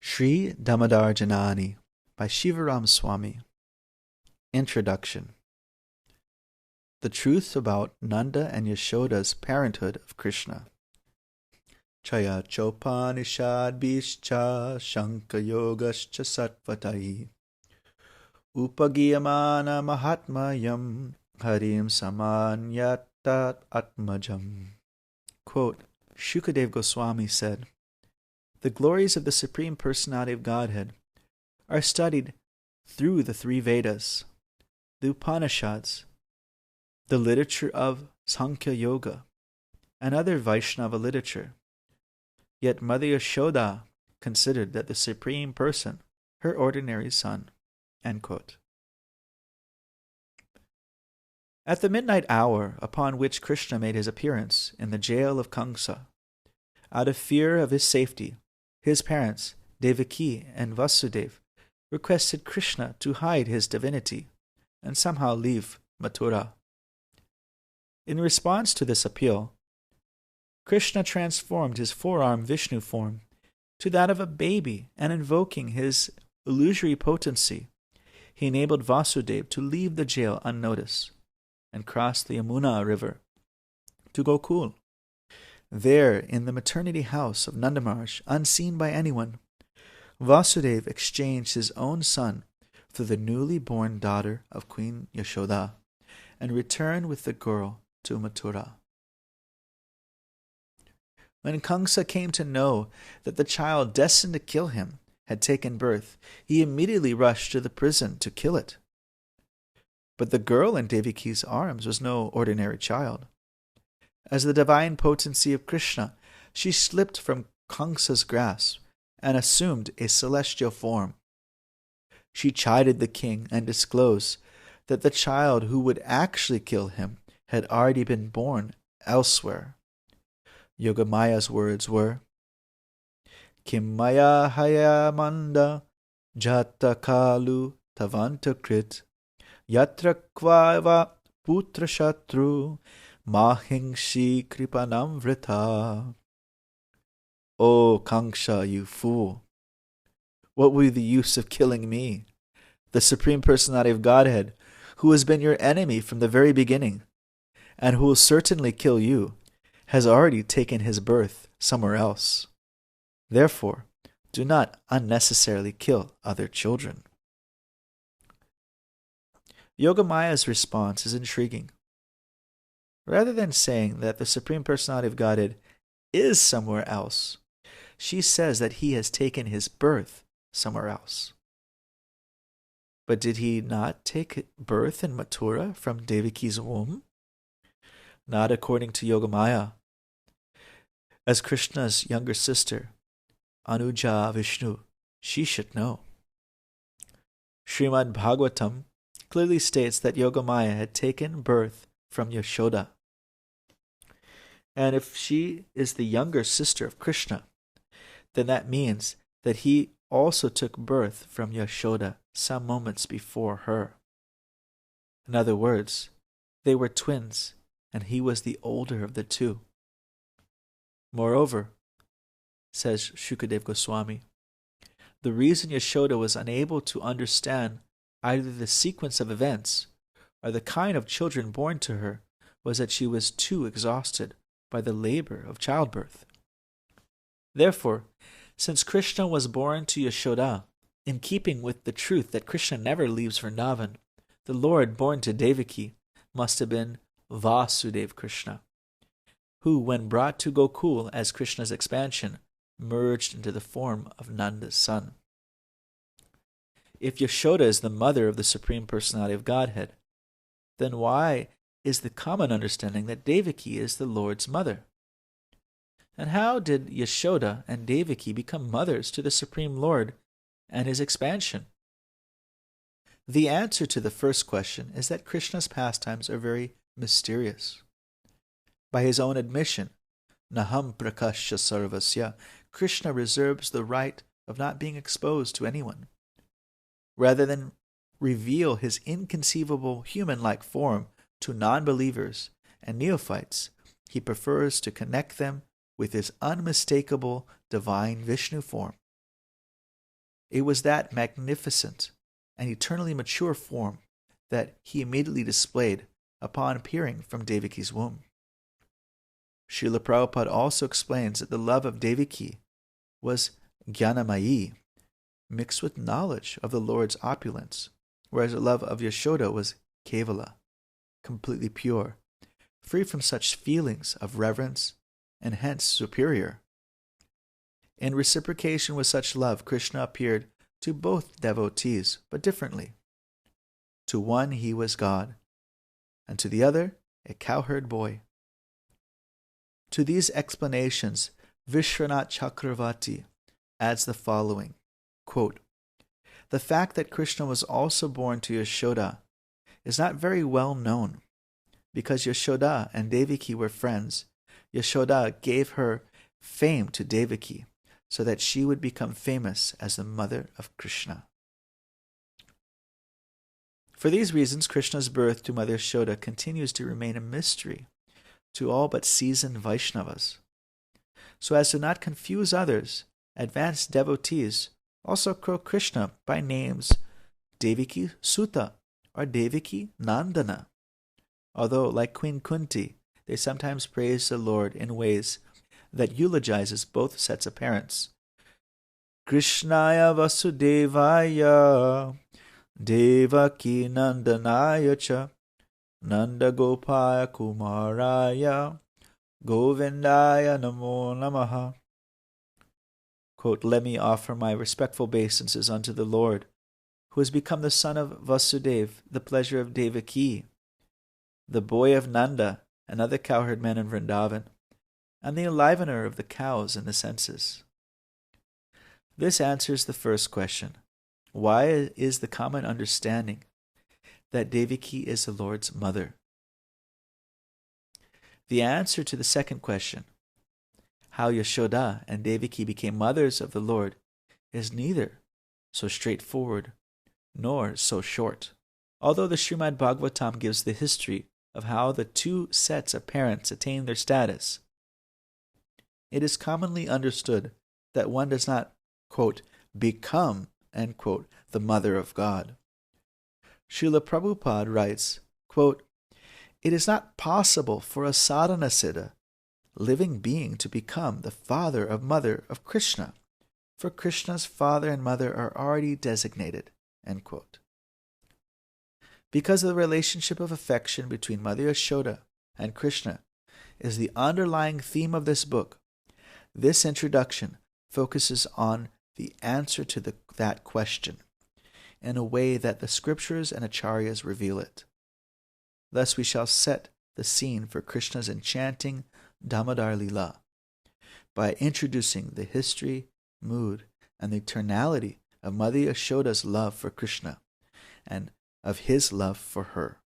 Sri Dāmodara Jananī by Shivaram Swami. Introduction. The truth about Nanda and Yashoda's parenthood of Krishna. Chaya Chopanishad Bhischa Shanka Yogascha Sattvatai Upagiyamana Mahatmayam Harim Samanyatat Atmajam. Quote, Shukadeva Goswami said, "The glories of the Supreme Personality of Godhead are studied through the three Vedas, the Upanishads, the literature of Sankhya Yoga, and other Vaishnava literature. Yet Mother Yashoda considered that the Supreme Person, her ordinary son." End quote. At the midnight hour upon which Krishna made his appearance in the jail of Kamsa, out of fear of his safety, his parents, Devaki and Vasudeva, requested Krishna to hide his divinity and somehow leave Mathura. In response to this appeal, Krishna transformed his forearm Vishnu form to that of a baby, and invoking his illusory potency, he enabled Vasudeva to leave the jail unnoticed and cross the Yamuna river to Gokul. There, in the maternity house of Nanda Maharaj, unseen by anyone, Vasudeva exchanged his own son for the newly born daughter of Queen Yashoda and returned with the girl to Mathura. When Kamsa came to know that the child destined to kill him had taken birth, he immediately rushed to the prison to kill it. But the girl in Devaki's arms was no ordinary child. As the divine potency of Krishna, she slipped from Kamsa's grasp and assumed a celestial form. She chided the king and disclosed that the child who would actually kill him had already been born elsewhere. Yogamaya's words were, "Kim maya haya manda jata kalu tavanta krit yatra kvava putra shatru mahingshi kripanam vrita." "O Kamsa, you fool! What will be the use of killing me? The Supreme Personality of Godhead, who has been your enemy from the very beginning, and who will certainly kill you, has already taken his birth somewhere else. Therefore, do not unnecessarily kill other children." Yogamaya's response is intriguing. Rather than saying that the Supreme Personality of Godhead is somewhere else, she says that he has taken his birth somewhere else. But did he not take birth in Mathura from Devaki's womb? Not according to Yogamaya. As Krishna's younger sister, Anuja Vishnu, she should know. Srimad Bhagavatam clearly states that Yogamaya had taken birth from Yashoda. And if she is the younger sister of Krishna, then that means that he also took birth from Yashoda some moments before her. In other words, they were twins, and he was the older of the two. Moreover, says Shukadeva Goswami, the reason Yashoda was unable to understand either the sequence of events or the kind of children born to her was that she was too exhausted by the labor of childbirth. Therefore, since Krishna was born to Yashoda, in keeping with the truth that Krishna never leaves Vrindavan, the Lord born to Devaki must have been Vasudeva Krishna, who, when brought to Gokul as Krishna's expansion, merged into the form of Nanda's son. If Yashoda is the mother of the Supreme Personality of Godhead, then why is the common understanding that Devaki is the Lord's mother? And how did Yashoda and Devaki become mothers to the Supreme Lord and his expansion? The answer to the first question is that Krishna's pastimes are very mysterious. By his own admission, Naham Prakasha Sarvasya, Krishna reserves the right of not being exposed to anyone. Rather than reveal his inconceivable human-like form to non-believers and neophytes, he prefers to connect them with his unmistakable divine Vishnu form. It was that magnificent and eternally mature form that he immediately displayed upon appearing from Devaki's womb. Srila Prabhupada also explains that the love of Devaki was Jnanamayi, mixed with knowledge of the Lord's opulence, whereas the love of Yashoda was Kevala, completely pure, free from such feelings of reverence and hence superior. In reciprocation with such love, Krishna appeared to both devotees, but differently. To one he was God, and to the other a cowherd boy. To these explanations, Vishwanath Chakravarti adds the following, quote, "The fact that Krishna was also born to Yashoda is not very well known. Because Yashoda and Devaki were friends, Yashoda gave her fame to Devaki so that she would become famous as the mother of Krishna." For these reasons, Krishna's birth to Mother Yashoda continues to remain a mystery to all but seasoned Vaishnavas. So as to not confuse others, advanced devotees also call Krishna by names Devaki Suta or Devaki Nandana, although, like Queen Kunti, they sometimes praise the Lord in ways that eulogizes both sets of parents. Krishnaya Vasudevaya Devaki Nandanaya cha Nanda Gopaya Kumaraya Govindaya Namo Namaha. Quote, "Let me offer my respectful obeisances unto the Lord, who has become the son of Vasudev, the pleasure of Devaki, the boy of Nanda and other cowherd men in Vrindavan, and the enlivener of the cows and the senses." This answers the first question. Why is the common understanding that Devaki is the Lord's mother? The answer to the second question, how Yashoda and Devaki became mothers of the Lord, is neither so straightforward nor so short. Although the Srimad Bhagavatam gives the history of how the two sets of parents attain their status, it is commonly understood that one does not, quote, become, end quote, the mother of God. Srila Prabhupada writes, quote, "It is not possible for a sadhana siddha, living being, to become the father of mother of Krishna, for Krishna's father and mother are already designated," end quote. Because the relationship of affection between Mother Yashoda and Krishna is the underlying theme of this book, this introduction focuses on the answer to that question in a way that the scriptures and acharyas reveal it. Thus we shall set the scene for Krishna's enchanting Dāmodara Lila by introducing the history, mood, and the eternality of Mother Yashoda's love for Krishna and of his love for her.